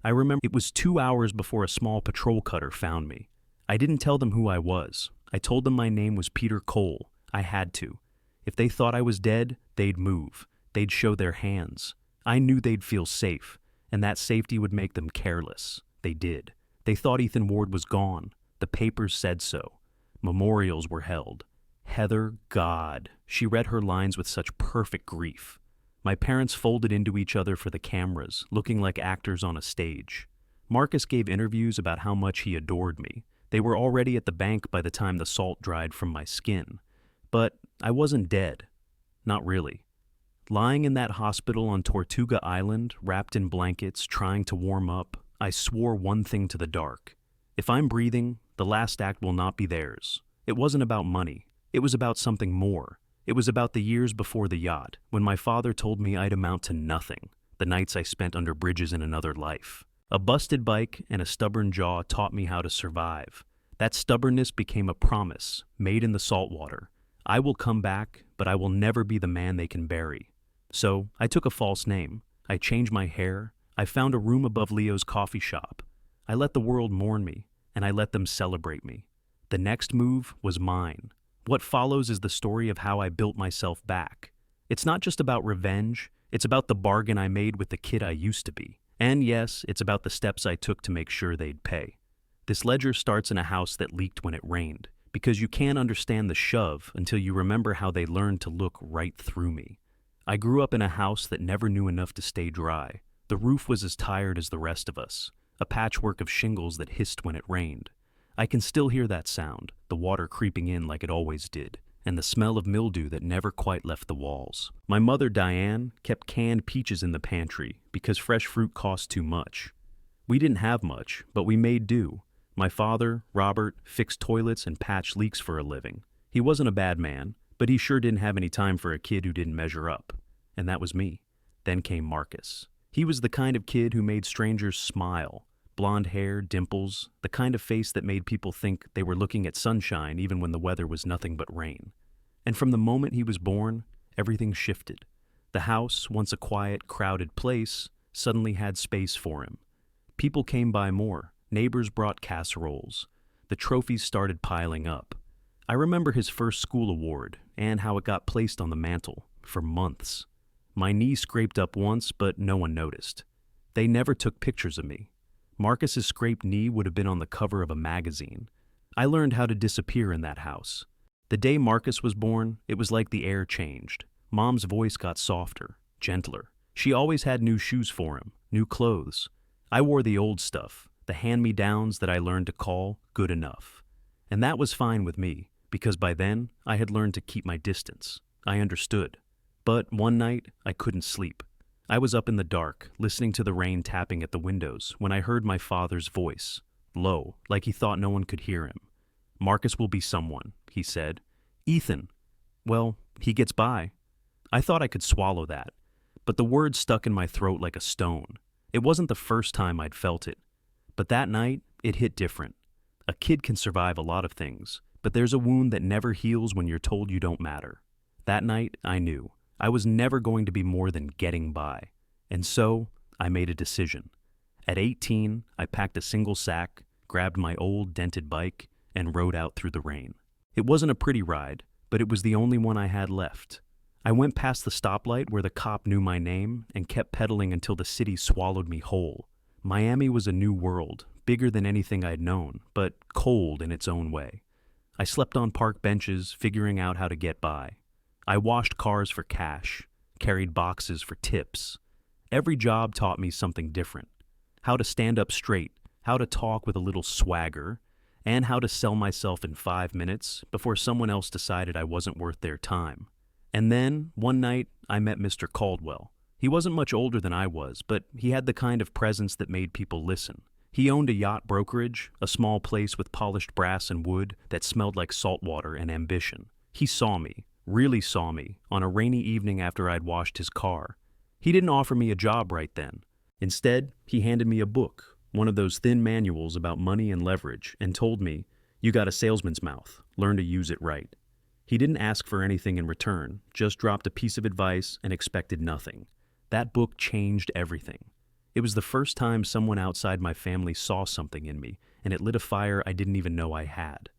I remember it was 2 hours before a small patrol cutter found me. I didn't tell them who I was. I told them my name was Peter Cole. I had to. If they thought I was dead, they'd move. They'd show their hands. I knew they'd feel safe, and that safety would make them careless. They did. They thought Ethan Ward was gone. The papers said so. Memorials were held. Heather, God. She read her lines with such perfect grief. My parents folded into each other for the cameras, looking like actors on a stage. Marcus gave interviews about how much he adored me. They were already at the bank by the time the salt dried from my skin. But I wasn't dead. Not really. Lying in that hospital on Tortuga Island, wrapped in blankets, trying to warm up, I swore one thing to the dark. If I'm breathing, the last act will not be theirs. It wasn't about money. It was about something more. It was about the years before the yacht, when my father told me I'd amount to nothing, the nights I spent under bridges in another life. A busted bike and a stubborn jaw taught me how to survive. That stubbornness became a promise, made in the saltwater. I will come back, but I will never be the man they can bury. So, I took a false name. I changed my hair. I found a room above Leo's coffee shop. I let the world mourn me, and I let them celebrate me. The next move was mine. What follows is the story of how I built myself back. It's not just about revenge, it's about the bargain I made with the kid I used to be. And yes, it's about the steps I took to make sure they'd pay. This ledger starts in a house that leaked when it rained, because you can't understand the shove until you remember how they learned to look right through me. I grew up in a house that never knew enough to stay dry. The roof was as tired as the rest of us, a patchwork of shingles that hissed when it rained. I can still hear that sound, the water creeping in like it always did, and the smell of mildew that never quite left the walls. My mother, Diane, kept canned peaches in the pantry because fresh fruit cost too much. We didn't have much, but we made do. My father, Robert, fixed toilets and patched leaks for a living. He wasn't a bad man, but he sure didn't have any time for a kid who didn't measure up. And that was me. Then came Marcus. He was the kind of kid who made strangers smile. Blonde hair, dimples, the kind of face that made people think they were looking at sunshine even when the weather was nothing but rain. And from the moment he was born, everything shifted. The house, once a quiet, crowded place, suddenly had space for him. People came by more. Neighbors brought casseroles. The trophies started piling up. I remember his first school award and how it got placed on the mantel for months. My knee scraped up once, but no one noticed. They never took pictures of me. Marcus's scraped knee would have been on the cover of a magazine. I learned how to disappear in that house. The day Marcus was born, it was like the air changed. Mom's voice got softer, gentler. She always had new shoes for him, new clothes. I wore the old stuff, the hand-me-downs that I learned to call good enough. And that was fine with me, because by then I had learned to keep my distance. I understood. But one night, I couldn't sleep. I was up in the dark, listening to the rain tapping at the windows, when I heard my father's voice, low, like he thought no one could hear him. "Marcus will be someone," he said. "Ethan, well, he gets by." I thought I could swallow that, but the word stuck in my throat like a stone. It wasn't the first time I'd felt it. But that night, it hit different. A kid can survive a lot of things, but there's a wound that never heals when you're told you don't matter. That night, I knew. I was never going to be more than getting by. And so, I made a decision. At 18, I packed a single sack, grabbed my old dented bike, and rode out through the rain. It wasn't a pretty ride, but it was the only one I had left. I went past the stoplight where the cop knew my name and kept pedaling until the city swallowed me whole. Miami was a new world, bigger than anything I'd known, but cold in its own way. I slept on park benches, figuring out how to get by. I washed cars for cash, carried boxes for tips. Every job taught me something different. How to stand up straight, how to talk with a little swagger, and how to sell myself in 5 minutes before someone else decided I wasn't worth their time. And then, one night, I met Mr. Caldwell. He wasn't much older than I was, but he had the kind of presence that made people listen. He owned a yacht brokerage, a small place with polished brass and wood that smelled like saltwater and ambition. He saw me, really saw me, on a rainy evening after I'd washed his car. He didn't offer me a job right then. Instead, he handed me a book, one of those thin manuals about money and leverage, and told me, "You got a salesman's mouth. Learn to use it right." He didn't ask for anything in return, just dropped a piece of advice and expected nothing. That book changed everything. It was the first time someone outside my family saw something in me, and it lit a fire I didn't even know I had.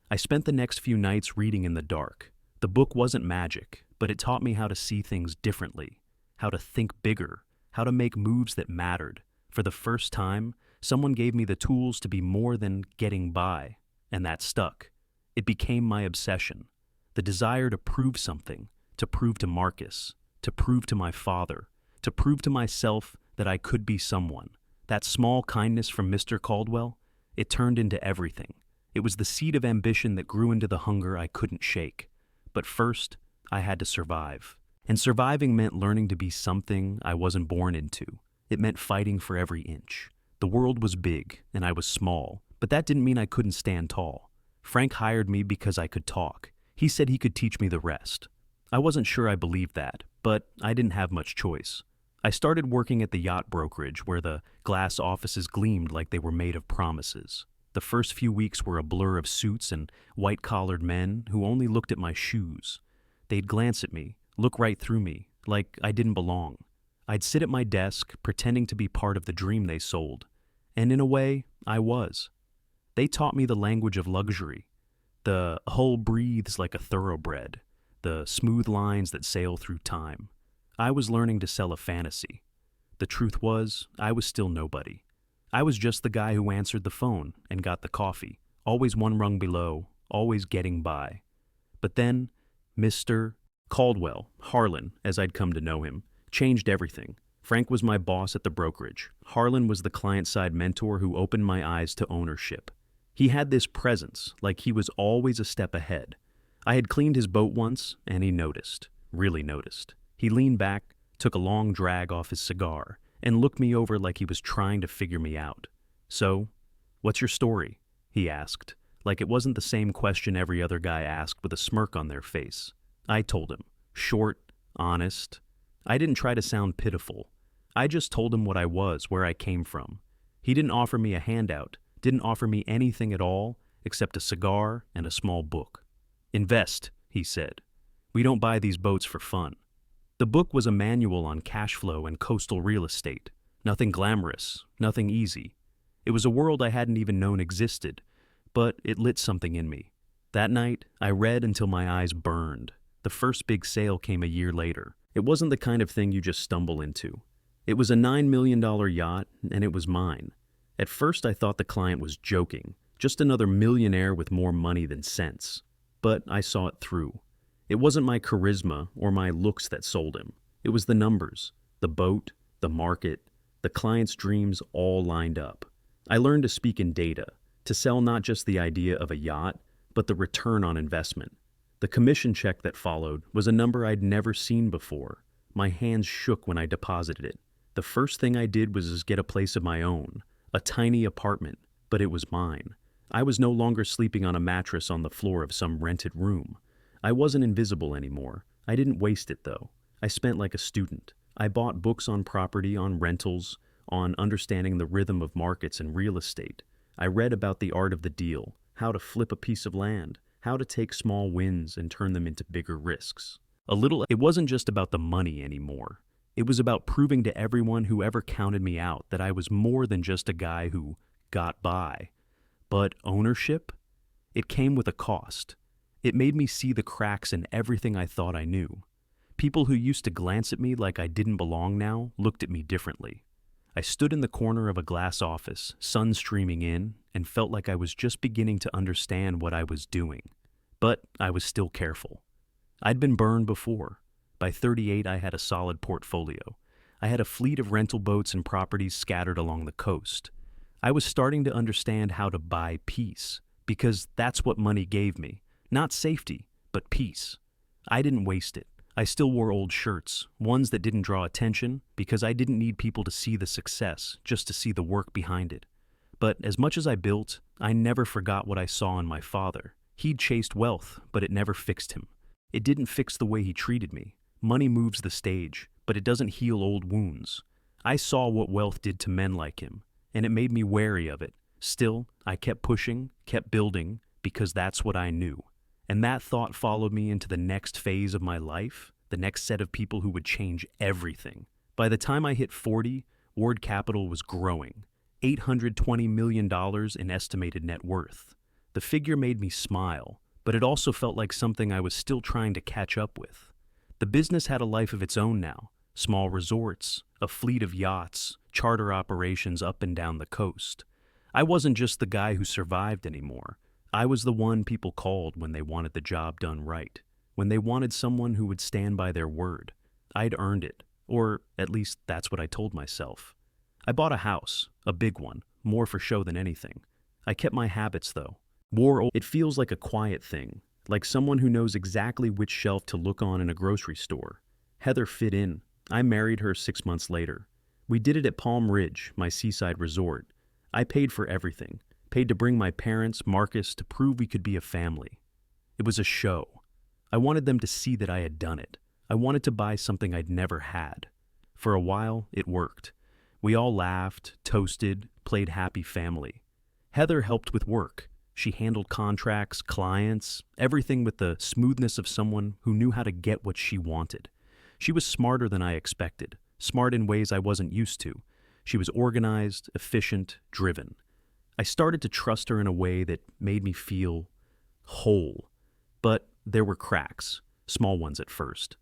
I spent the next few nights reading in the dark. The book wasn't magic, but it taught me how to see things differently, how to think bigger, how to make moves that mattered. For the first time, someone gave me the tools to be more than getting by, and that stuck. It became my obsession. The desire to prove something, to prove to Marcus, to prove to my father, to prove to myself that I could be someone. That small kindness from Mr. Caldwell, it turned into everything. It was the seed of ambition that grew into the hunger I couldn't shake. But first, I had to survive. And surviving meant learning to be something I wasn't born into. It meant fighting for every inch. The world was big, and I was small, but that didn't mean I couldn't stand tall. Frank hired me because I could talk. He said he could teach me the rest. I wasn't sure I believed that, but I didn't have much choice. I started working at the yacht brokerage where the glass offices gleamed like they were made of promises. The first few weeks were a blur of suits and white-collared men who only looked at my shoes. They'd glance at me, look right through me, like I didn't belong. I'd sit at my desk, pretending to be part of the dream they sold. And in a way, I was. They taught me the language of luxury. The hull breathes like a thoroughbred. The smooth lines that sail through time. I was learning to sell a fantasy. The truth was, I was still nobody. I was just the guy who answered the phone and got the coffee, always one rung below, always getting by. But then, Mr. Caldwell, Harlan, as I'd come to know him, changed everything. Frank was my boss at the brokerage. Harlan was the client-side mentor who opened my eyes to ownership. He had this presence, like he was always a step ahead. I had cleaned his boat once, and he noticed, really noticed. He leaned back, took a long drag off his cigar, and looked me over like he was trying to figure me out. "So, what's your story?" he asked, like it wasn't the same question every other guy asked with a smirk on their face. I told him, short, honest. I didn't try to sound pitiful. I just told him what I was, where I came from. He didn't offer me a handout, didn't offer me anything at all except a cigar and a small book. "Invest," he said. "We don't buy these boats for fun." The book was a manual on cash flow and coastal real estate. Nothing glamorous, nothing easy. It was a world I hadn't even known existed, but it lit something in me. That night, I read until my eyes burned. The first big sale came a year later. It wasn't the kind of thing you just stumble into. It was a $9 million yacht, and it was mine. At first, I thought the client was joking, just another millionaire with more money than sense. But I saw it through. It wasn't my charisma or my looks that sold him. It was the numbers, the boat, the market, the client's dreams all lined up. I learned to speak in data, to sell not just the idea of a yacht, but the return on investment. The commission check that followed was a number I'd never seen before. My hands shook when I deposited it. The first thing I did was just get a place of my own, a tiny apartment, but it was mine. I was no longer sleeping on a mattress on the floor of some rented room. I wasn't invisible anymore. I didn't waste it, though. I spent like a student. I bought books on property, on rentals, on understanding the rhythm of markets and real estate. I read about the art of the deal, how to flip a piece of land, how to take small wins and turn them into bigger risks. It wasn't just about the money anymore. It was about proving to everyone who ever counted me out that I was more than just a guy who got by. But ownership? It came with a cost. It made me see the cracks in everything I thought I knew. People who used to glance at me like I didn't belong now looked at me differently. I stood in the corner of a glass office, sun streaming in, and felt like I was just beginning to understand what I was doing. But I was still careful. I'd been burned before. By 38, I had a solid portfolio. I had a fleet of rental boats and properties scattered along the coast. I was starting to understand how to buy peace, because that's what money gave me. Not safety, but peace. I didn't waste it. I still wore old shirts, ones that didn't draw attention, because I didn't need people to see the success, just to see the work behind it. But as much as I built, I never forgot what I saw in my father. He'd chased wealth, but it never fixed him. It didn't fix the way he treated me. Money moves the stage, but it doesn't heal old wounds. I saw what wealth did to men like him, and it made me wary of it. Still, I kept pushing, kept building, because that's what I knew. And that thought followed me into the next phase of my life, the next set of people who would change everything. By the time I hit 40, Ward Capital was growing, $820 million in estimated net worth. The figure made me smile, but it also felt like something I was still trying to catch up with. The business had a life of its own now, small resorts, a fleet of yachts, charter operations up and down the coast. I wasn't just the guy who survived anymore. I was the one people called when they wanted the job done right, when they wanted someone who would stand by their word. I'd earned it, or at least that's what I told myself. I bought a house, a big one, more for show than anything. I kept my habits though. It feels like a quiet thing, like someone who knows exactly which shelf to look on in a grocery store. Heather fit in. I married her 6 months later. We did it at Palm Ridge, my seaside resort. I paid for everything, paid to bring my parents, Marcus, to prove we could be a family. It was a show. I wanted them to see that I had done it. I wanted to buy something I'd never had. For a while, it worked. We all laughed, toasted, played happy family. Heather helped with work. She handled contracts, clients, everything with the smoothness of someone who knew how to get what she wanted. She was smarter than I expected, smart in ways I wasn't used to. She was organized, efficient, driven. I started to trust her in a way that made me feel whole. But there were cracks, small ones at first.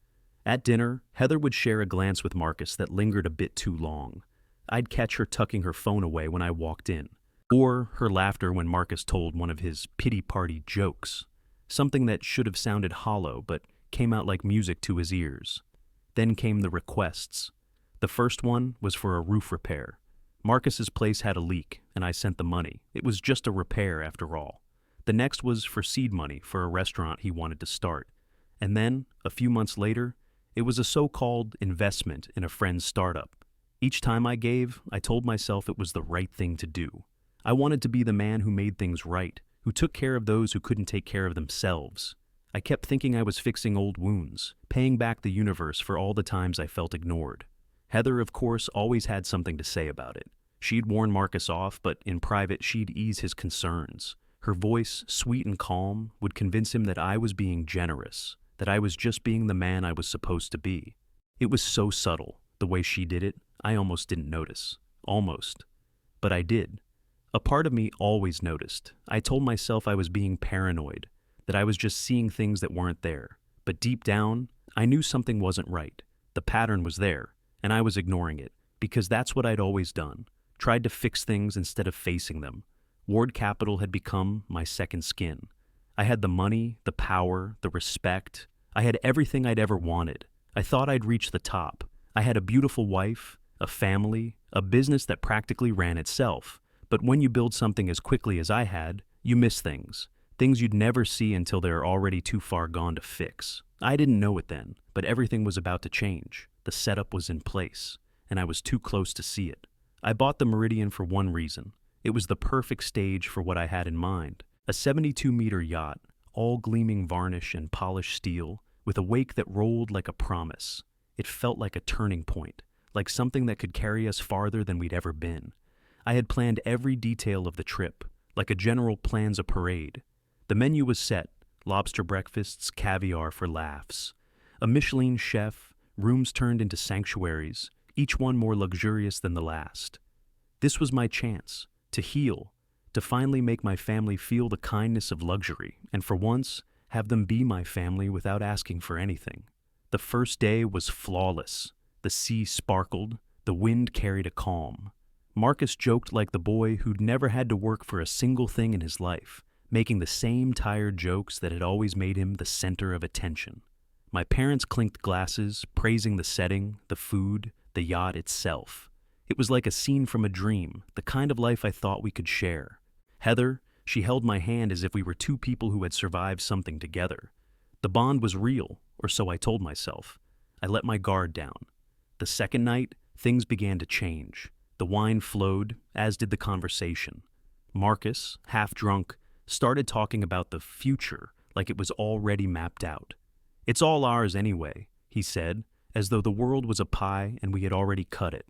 At dinner, Heather would share a glance with Marcus that lingered a bit too long. I'd catch her tucking her phone away when I walked in, or her laughter when Marcus told one of his pity party jokes, something that should have sounded hollow but came out like music to his ears. Then came the requests. The first one was for a roof repair. Marcus's place had a leak, and I sent the money. It was just a repair after all. The next was for seed money for a restaurant he wanted to start. And then, a few months later, it was a so-called investment in a friend's startup. Each time I gave, I told myself it was the right thing to do. I wanted to be the man who made things right, who took care of those who couldn't take care of themselves. I kept thinking I was fixing old wounds, paying back the universe for all the times I felt ignored. Heather, of course, always had something to say about it. She'd warn Marcus off, but in private she'd ease his concerns. Her voice, sweet and calm, would convince him that I was being generous, that I was just being the man I was supposed to be. It was so subtle, the way she did it, I almost didn't notice. Almost. But I did. A part of me always noticed. I told myself I was being paranoid, that I was just seeing things that weren't there. But deep down, I knew something wasn't right. The pattern was there, and I was ignoring it, because that's what I'd always done. Tried to fix things instead of facing them. Ward Capital had become my second skin. I had the money, the power, the respect. I had everything I'd ever wanted. I thought I'd reach the top. I had a beautiful wife, a family, a business that practically ran itself. But when you build something as quickly as I had, you miss things. Things you'd never see until they're already too far gone to fix. I didn't know it then, but everything was about to change. The setup was in place, and I was too close to see it. I bought the Meridian for one reason. It was the perfect stage for what I had in mind. A 72-meter yacht, all gleaming varnish and polished steel, with a wake that rolled like a promise. It felt like a turning point, like something that could carry us farther than we'd ever been. I had planned every detail of the trip, like a general plans a parade. The menu was set, lobster breakfasts, caviar for laughs. A Michelin chef, rooms turned into sanctuaries, each one more luxurious than the last. This was my chance, to heal, to finally make my family feel the kindness of luxury, and for once, have them be my family without asking for anything. The first day was flawless. The sea sparkled, the wind carried a calm. Marcus joked like the boy who'd never had to work for a single thing in his life, making the same tired jokes that had always made him the center of attention. My parents clinked glasses, praising the setting, the food, the yacht itself. It was like a scene from a dream, the kind of life I thought we could share. Heather, she held my hand as if we were two people who had survived something together. The bond was real, or so I told myself. I let my guard down. The second night, things began to change. The wine flowed, as did the conversation. Marcus, half drunk, started talking about the future like it was already mapped out. "It's all ours anyway," he said, as though the world was a pie and we had already cut it.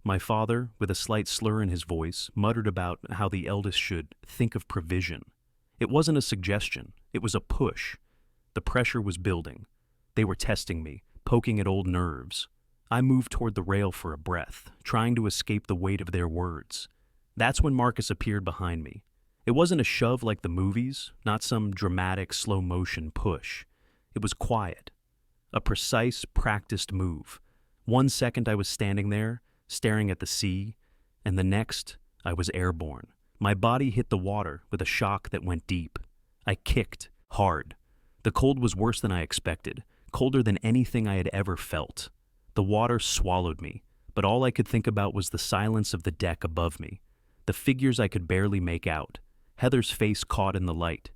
My father, with a slight slur in his voice, muttered about how the eldest should think of provision. It wasn't a suggestion, it was a push. The pressure was building. They were testing me, poking at old nerves. I moved toward the rail for a breath, trying to escape the weight of their words. That's when Marcus appeared behind me. It wasn't a shove like the movies, not some dramatic slow-motion push. It was quiet. A precise, practiced move. 1 second I was standing there, staring at the sea, and the next, I was airborne. My body hit the water with a shock that went deep. I kicked, hard. The cold was worse than I expected, colder than anything I had ever felt. The water swallowed me, but all I could think about was the silence of the deck above me. The figures I could barely make out. Heather's face caught in the light.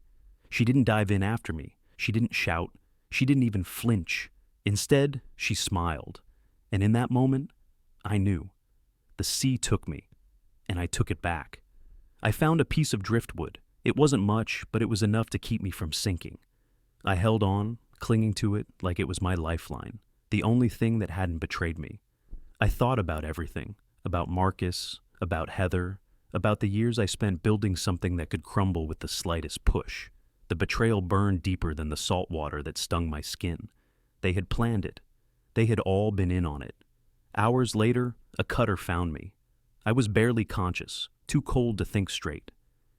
She didn't dive in after me. She didn't shout. She didn't even flinch. Instead, she smiled. And in that moment, I knew. The sea took me, and I took it back. I found a piece of driftwood. It wasn't much, but it was enough to keep me from sinking. I held on, clinging to it like it was my lifeline, the only thing that hadn't betrayed me. I thought about everything, about Marcus, about Heather, about the years I spent building something that could crumble with the slightest push. The betrayal burned deeper than the salt water that stung my skin. They had planned it. They had all been in on it. Hours later, a cutter found me. I was barely conscious, too cold to think straight.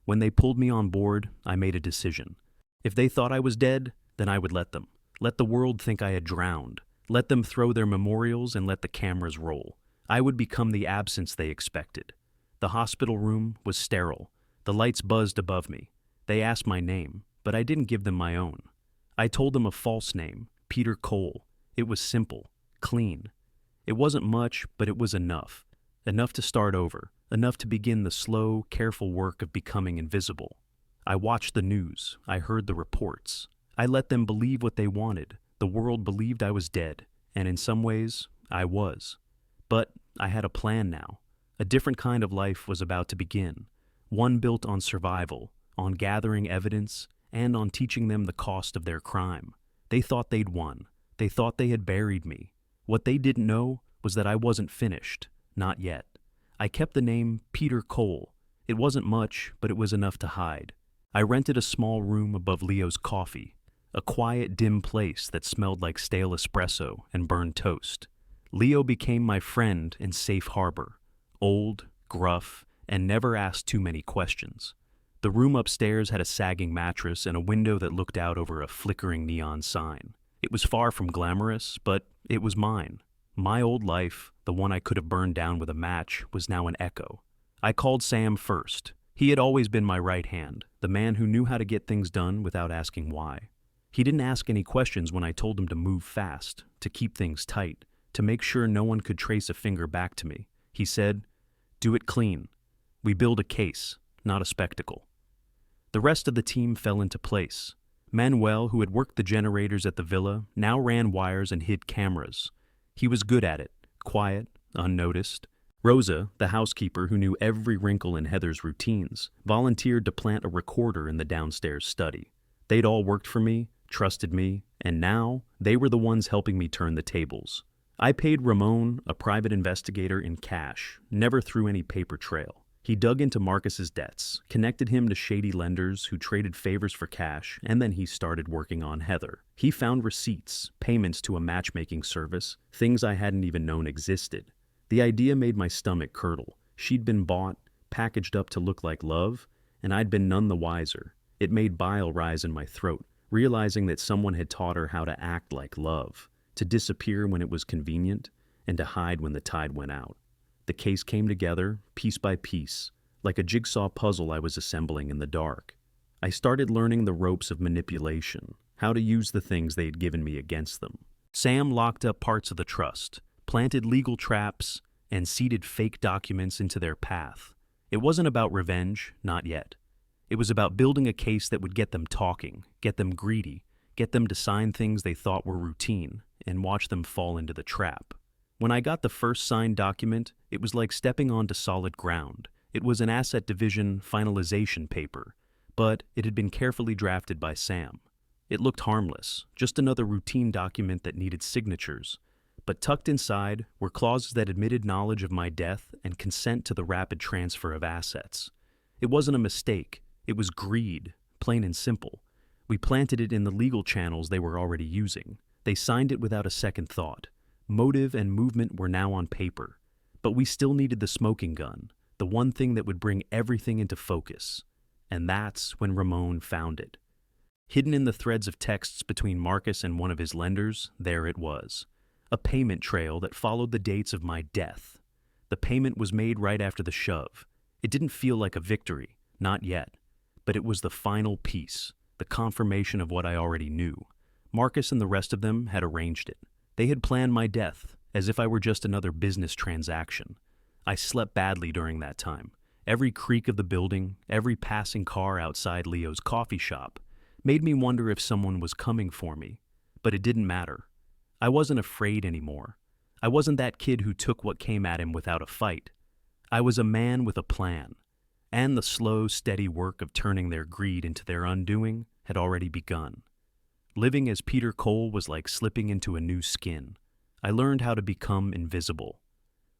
When they pulled me on board, I made a decision. If they thought I was dead, then I would let them. Let the world think I had drowned. Let them throw their memorials and let the cameras roll. I would become the absence they expected. The hospital room was sterile. The lights buzzed above me. They asked my name, but I didn't give them my own. I told them a false name, Peter Cole. It was simple, clean. It wasn't much, but it was enough. Enough to start over. Enough to begin the slow, careful work of becoming invisible. I watched the news. I heard the reports. I let them believe what they wanted. The world believed I was dead, and in some ways, I was. But I had a plan now. A different kind of life was about to begin. One built on survival, on gathering evidence, and on teaching them the cost of their crime. They thought they'd won. They thought they had buried me. What they didn't know was that I wasn't finished. Not yet. I kept the name Peter Cole. It wasn't much, but it was enough to hide. I rented a small room above Leo's coffee, a quiet, dim place that smelled like stale espresso and burned toast. Leo became my friend and safe harbor, old, gruff, and never asked too many questions. The room upstairs had a sagging mattress and a window that looked out over a flickering neon sign. It was far from glamorous, but it was mine. My old life, the one I could have burned down with a match, was now an echo. I called Sam first. He had always been my right hand, the man who knew how to get things done without asking why. He didn't ask any questions when I told him to move fast, to keep things tight, to make sure no one could trace a finger back to me. He said, "Do it clean. We build a case, not a spectacle." The rest of the team fell into place. Manuel, who had worked the generators at the villa, now ran wires and hid cameras. He was good at it, quiet, unnoticed. Rosa, the housekeeper who knew every wrinkle in Heather's routines, volunteered to plant a recorder in the downstairs study. They'd all worked for me, trusted me, and now they were the ones helping me turn the tables. I paid Ramon, a private investigator, in cash, never through any paper trail. He dug into Marcus's debts, connected him to shady lenders who traded favors for cash, and then he started working on Heather. He found receipts, payments to a matchmaking service, things I hadn't even known existed. The idea made my stomach curdle. She'd been bought, packaged up to look like love, and I'd been none the wiser. It made bile rise in my throat, realizing that someone had taught her how to act like love, to disappear when it was convenient, and to hide when the tide went out. The case came together, piece by piece, like a jigsaw puzzle I was assembling in the dark. I started learning the ropes of manipulation, how to use the things they had given me against them. Sam locked up parts of the trust, planted legal traps, and seeded fake documents into their path. It wasn't about revenge, not yet. It was about building a case that would get them talking, get them greedy, get them to sign things they thought were routine, and watch them fall into the trap. When I got the first signed document, it was like stepping onto solid ground. It was an asset division finalization paper, but it had been carefully drafted by Sam. It looked harmless, just another routine document that needed signatures. But tucked inside were clauses that admitted knowledge of my death and consent to the rapid transfer of assets. It wasn't a mistake. It was greed, plain and simple. We planted it in the legal channels they were already using. They signed it without a second thought. Motive and movement were now on paper, but we still needed the smoking gun, the one thing that would bring everything into focus. And that's when Ramon found it. Hidden in the threads of texts between Marcus and one of his lenders, there it was. A payment trail that followed the dates of my death. The payment was made right after the shove. It didn't feel like a victory, not yet, but it was the final piece, the confirmation of what I already knew. Marcus and the rest of them had arranged it. They had planned my death, as if I were just another business transaction. I slept badly during that time. Every creak of the building, every passing car outside Leo's coffee shop, made me wonder if someone was coming for me. But it didn't matter. I wasn't afraid anymore. I wasn't that kid who took what came at him without a fight. I was a man with a plan, and the slow, steady work of turning their greed into their undoing had already begun. Living as Peter Cole was like slipping into a new skin. I learned how to become invisible.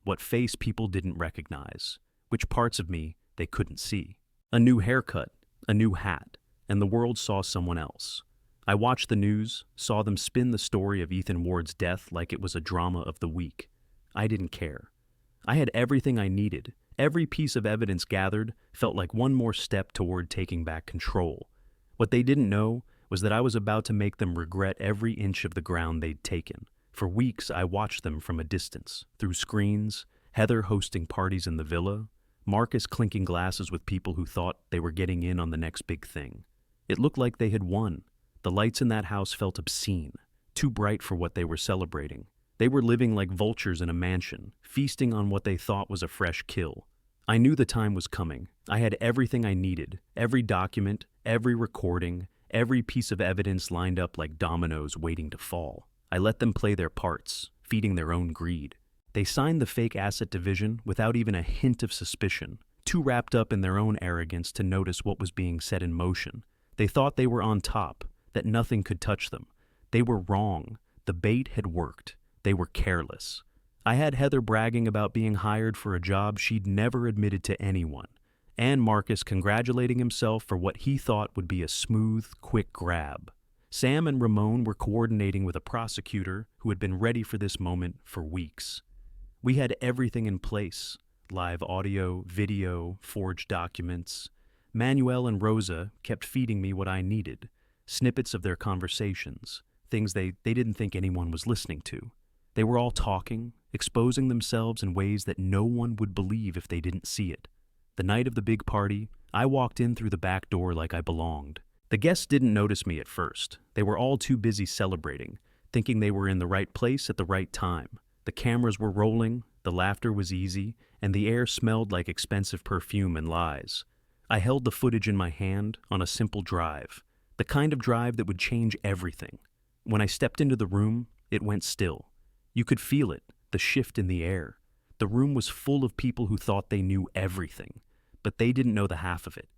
What face people didn't recognize, which parts of me they couldn't see. A new haircut, a new hat, and the world saw someone else. I watched the news, saw them spin the story of Ethan Ward's death like it was a drama of the week. I didn't care. I had everything I needed. Every piece of evidence gathered felt like one more step toward taking back control. What they didn't know was that I was about to make them regret every inch of the ground they'd taken. For weeks, I watched them from a distance, through screens, Heather hosting parties in the villa, Marcus clinking glasses with people who thought they were getting in on the next big thing. It looked like they had won. The lights in that house felt obscene, too bright for what they were celebrating. They were living like vultures in a mansion, feasting on what they thought was a fresh kill. I knew the time was coming. I had everything I needed, every document, every recording, every piece of evidence lined up like dominoes waiting to fall. I let them play their parts, feeding their own greed. They signed the fake asset division without even a hint of suspicion, too wrapped up in their own arrogance to notice what was being set in motion. They thought they were on top, that nothing could touch them. They were wrong. The bait had worked. They were careless. I had Heather bragging about being hired for a job she'd never admitted to anyone, and Marcus congratulating himself for what he thought would be a smooth, quick grab. Sam and Ramon were coordinating with a prosecutor who had been ready for this moment for weeks. We had everything in place: live audio, video, forged documents. Manuel and Rosa kept feeding me what I needed, snippets of their conversations, things they didn't think anyone was listening to. They were all talking, exposing themselves in ways that no one would believe if they didn't see it. The night of the big party, I walked in through the back door like I belonged. The guests didn't notice me at first. They were all too busy celebrating, thinking they were in the right place at the right time. The cameras were rolling, the laughter was easy, and the air smelled like expensive perfume and lies. I held the footage in my hand on a simple drive, the kind of drive that would change everything. When I stepped into the room, it went still. You could feel it, the shift in the air. The room was full of people who thought they knew everything, but they didn't know the half of it.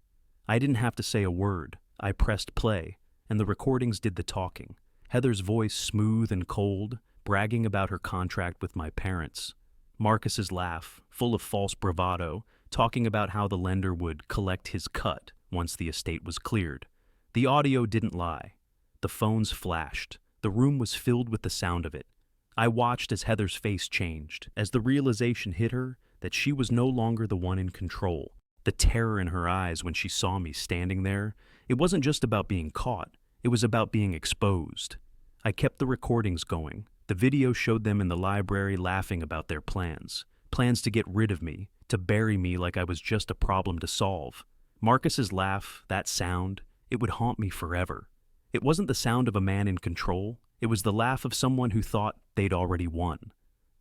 I didn't have to say a word. I pressed play, and the recordings did the talking. Heather's voice smooth and cold, bragging about her contract with my parents. Marcus's laugh, full of false bravado, talking about how the lender would collect his cut once the estate was cleared. The audio didn't lie. The phones flashed. The room was filled with the sound of it. I watched as Heather's face changed, as the realization hit her that she was no longer the one in control. The terror in her eyes when she saw me standing there, it wasn't just about being caught, it was about being exposed. I kept the recordings going. The video showed them in the library laughing about their plans to get rid of me, to bury me like I was just a problem to solve. Marcus's laugh, that sound, it would haunt me forever. It wasn't the sound of a man in control. It was the laugh of someone who thought they'd already won.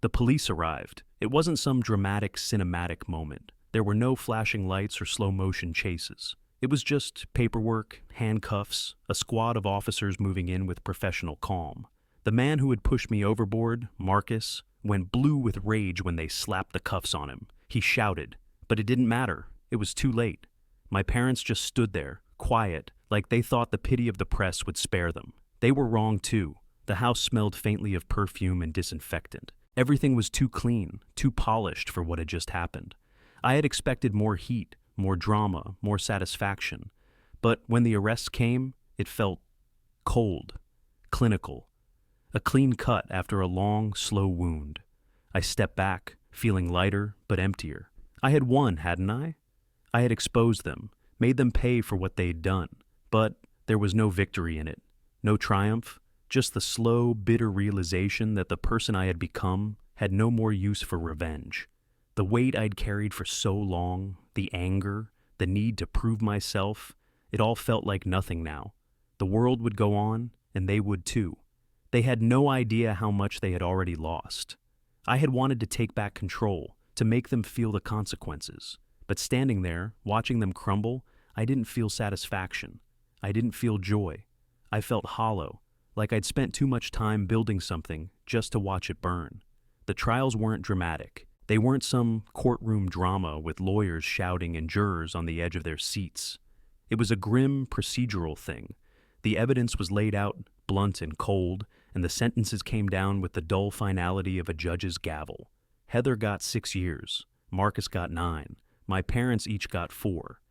The police arrived. It wasn't some dramatic, cinematic moment. There were no flashing lights or slow-motion chases. It was just paperwork, handcuffs, a squad of officers moving in with professional calm. The man who had pushed me overboard, Marcus, went blue with rage when they slapped the cuffs on him. He shouted, but it didn't matter. It was too late. My parents just stood there, quiet, like they thought the pity of the press would spare them. They were wrong too. The house smelled faintly of perfume and disinfectant. Everything was too clean, too polished for what had just happened. I had expected more heat, more drama, more satisfaction. But when the arrests came, it felt cold, clinical. A clean cut after a long, slow wound. I stepped back, feeling lighter but emptier. I had won, hadn't I? I had exposed them, made them pay for what they'd done. But there was no victory in it, no triumph, just the slow, bitter realization that the person I had become had no more use for revenge. The weight I'd carried for so long, the anger, the need to prove myself, it all felt like nothing now. The world would go on, and they would too. They had no idea how much they had already lost. I had wanted to take back control, to make them feel the consequences. But standing there, watching them crumble, I didn't feel satisfaction. I didn't feel joy. I felt hollow, like I'd spent too much time building something just to watch it burn. The trials weren't dramatic. They weren't some courtroom drama with lawyers shouting and jurors on the edge of their seats. It was a grim, procedural thing. The evidence was laid out, blunt and cold, and the sentences came down with the dull finality of a judge's gavel. Heather got 6 years. Marcus got 9. My parents each got 4.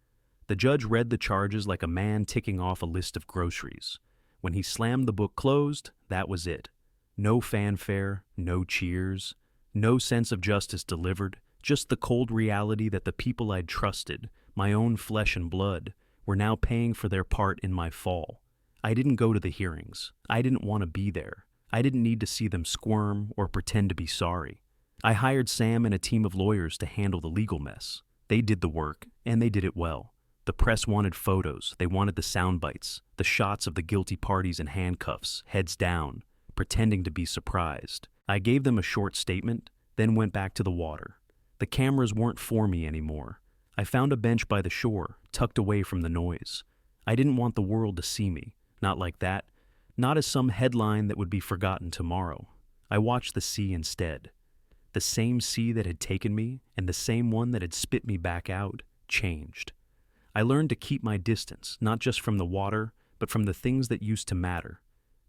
The judge read the charges like a man ticking off a list of groceries. When he slammed the book closed, that was it. No fanfare, no cheers, no sense of justice delivered, just the cold reality that the people I'd trusted, my own flesh and blood, were now paying for their part in my fall. I didn't go to the hearings. I didn't want to be there. I didn't need to see them squirm or pretend to be sorry. I hired Sam and a team of lawyers to handle the legal mess. They did the work, and they did it well. The press wanted photos. They wanted the sound bites, the shots of the guilty parties in handcuffs, heads down, pretending to be surprised. I gave them a short statement, then went back to the water. The cameras weren't for me anymore. I found a bench by the shore, tucked away from the noise. I didn't want the world to see me, not like that, not as some headline that would be forgotten tomorrow. I watched the sea instead. The same sea that had taken me, and the same one that had spit me back out, changed. I learned to keep my distance, not just from the water, but from the things that used to matter.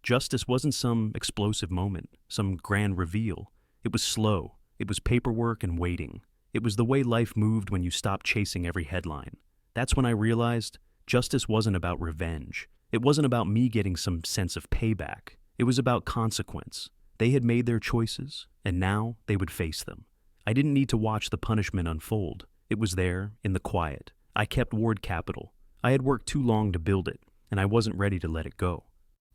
Justice wasn't some explosive moment, some grand reveal. It was slow. It was paperwork and waiting. It was the way life moved when you stopped chasing every headline. That's when I realized justice wasn't about revenge. It wasn't about me getting some sense of payback. It was about consequence. They had made their choices, and now they would face them. I didn't need to watch the punishment unfold. It was there, in the quiet. I kept Ward Capital. I had worked too long to build it, and I wasn't ready to let it go.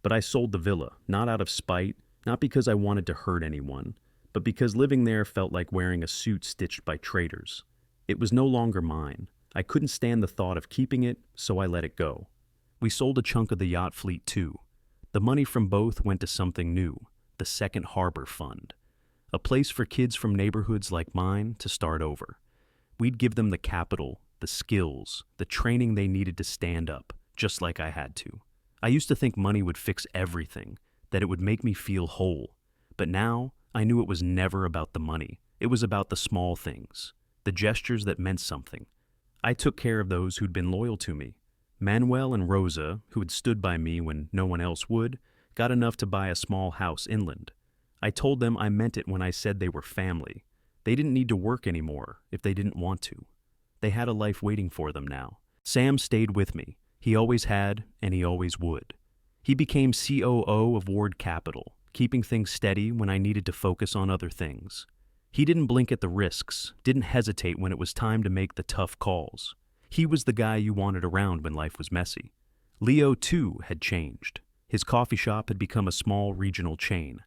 But I sold the villa, not out of spite, not because I wanted to hurt anyone, but because living there felt like wearing a suit stitched by traitors. It was no longer mine. I couldn't stand the thought of keeping it, so I let it go. We sold a chunk of the yacht fleet too. The money from both went to something new, the Second Harbor Fund, a place for kids from neighborhoods like mine to start over. We'd give them the capital, the skills, the training they needed to stand up, just like I had to. I used to think money would fix everything, that it would make me feel whole. But now, I knew it was never about the money. It was about the small things, the gestures that meant something. I took care of those who'd been loyal to me. Manuel and Rosa, who had stood by me when no one else would, got enough to buy a small house inland. I told them I meant it when I said they were family. They didn't need to work anymore if they didn't want to. They had a life waiting for them now. Sam stayed with me. He always had, and he always would. He became COO of Ward Capital, keeping things steady when I needed to focus on other things. He didn't blink at the risks, didn't hesitate when it was time to make the tough calls. He was the guy you wanted around when life was messy. Leo, too, had changed. His coffee shop had become a small regional chain.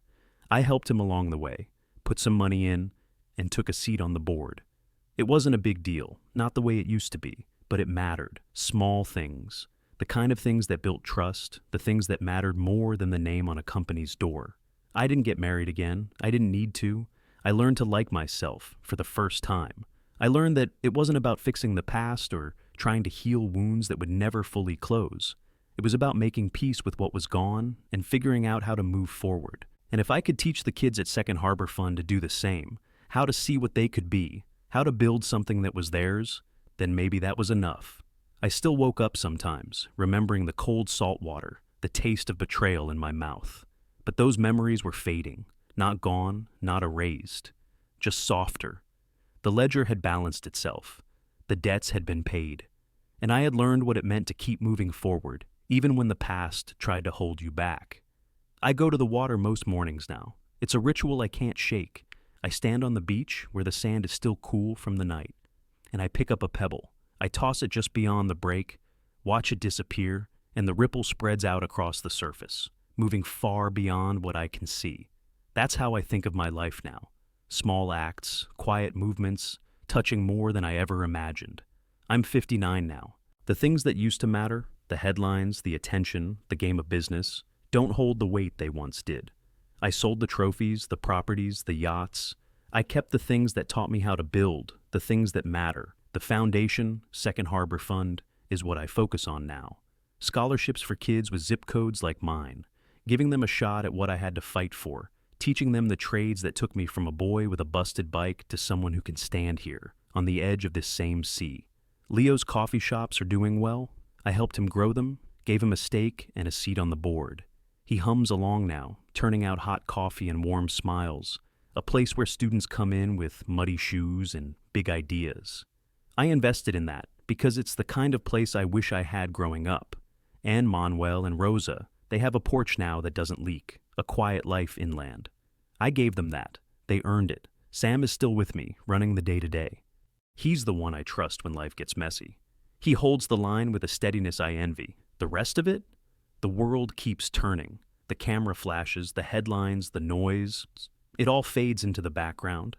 I helped him along the way, put some money in, and took a seat on the board. It wasn't a big deal, not the way it used to be, but it mattered. Small things. The kind of things that built trust, the things that mattered more than the name on a company's door. I didn't get married again. I didn't need to. I learned to like myself for the first time. I learned that it wasn't about fixing the past or trying to heal wounds that would never fully close. It was about making peace with what was gone and figuring out how to move forward. And if I could teach the kids at Second Harbor Fund to do the same, how to see what they could be, how to build something that was theirs, then maybe that was enough. I still woke up sometimes, remembering the cold salt water, the taste of betrayal in my mouth. But those memories were fading, not gone, not erased, just softer. The ledger had balanced itself. The debts had been paid. And I had learned what it meant to keep moving forward, even when the past tried to hold you back. I go to the water most mornings now. It's a ritual I can't shake. I stand on the beach where the sand is still cool from the night, and I pick up a pebble. I toss it just beyond the break, watch it disappear, and the ripple spreads out across the surface, moving far beyond what I can see. That's how I think of my life now. Small acts, quiet movements, touching more than I ever imagined. I'm 59 now. The things that used to matter, the headlines, the attention, the game of business, don't hold the weight they once did. I sold the trophies, the properties, the yachts. I kept the things that taught me how to build, the things that matter. The foundation, Second Harbor Fund, is what I focus on now. Scholarships for kids with zip codes like mine, giving them a shot at what I had to fight for, teaching them the trades that took me from a boy with a busted bike to someone who can stand here, on the edge of this same sea. Leo's coffee shops are doing well. I helped him grow them, gave him a stake and a seat on the board. He hums along now, turning out hot coffee and warm smiles, a place where students come in with muddy shoes and big ideas. I invested in that because it's the kind of place I wish I had growing up. And Manuel and Rosa, they have a porch now that doesn't leak, a quiet life inland. I gave them that. They earned it. Sam is still with me, running the day-to-day. He's the one I trust when life gets messy. He holds the line with a steadiness I envy. The rest of it? The world keeps turning. The camera flashes, the headlines, the noise. It all fades into the background.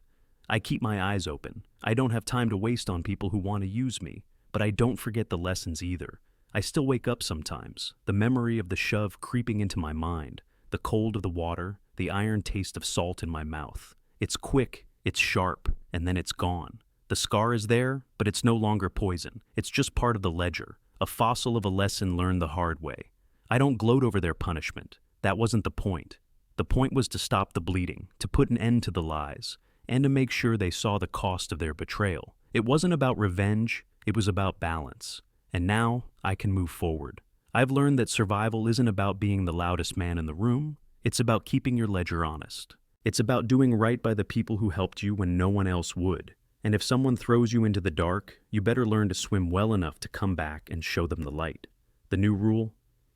I keep my eyes open. I don't have time to waste on people who want to use me, but I don't forget the lessons either. I still wake up sometimes, the memory of the shove creeping into my mind, the cold of the water, the iron taste of salt in my mouth. It's quick, it's sharp, and then it's gone. The scar is there, but it's no longer poison. It's just part of the ledger, a fossil of a lesson learned the hard way. I don't gloat over their punishment. That wasn't the point. The point was to stop the bleeding, to put an end to the lies, and to make sure they saw the cost of their betrayal. It wasn't about revenge, it was about balance. And now, I can move forward. I've learned that survival isn't about being the loudest man in the room, it's about keeping your ledger honest. It's about doing right by the people who helped you when no one else would. And if someone throws you into the dark, you better learn to swim well enough to come back and show them the light. The new rule?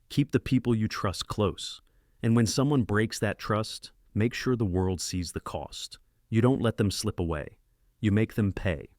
Keep the people you trust close. And when someone breaks that trust, make sure the world sees the cost. You don't let them slip away. You make them pay.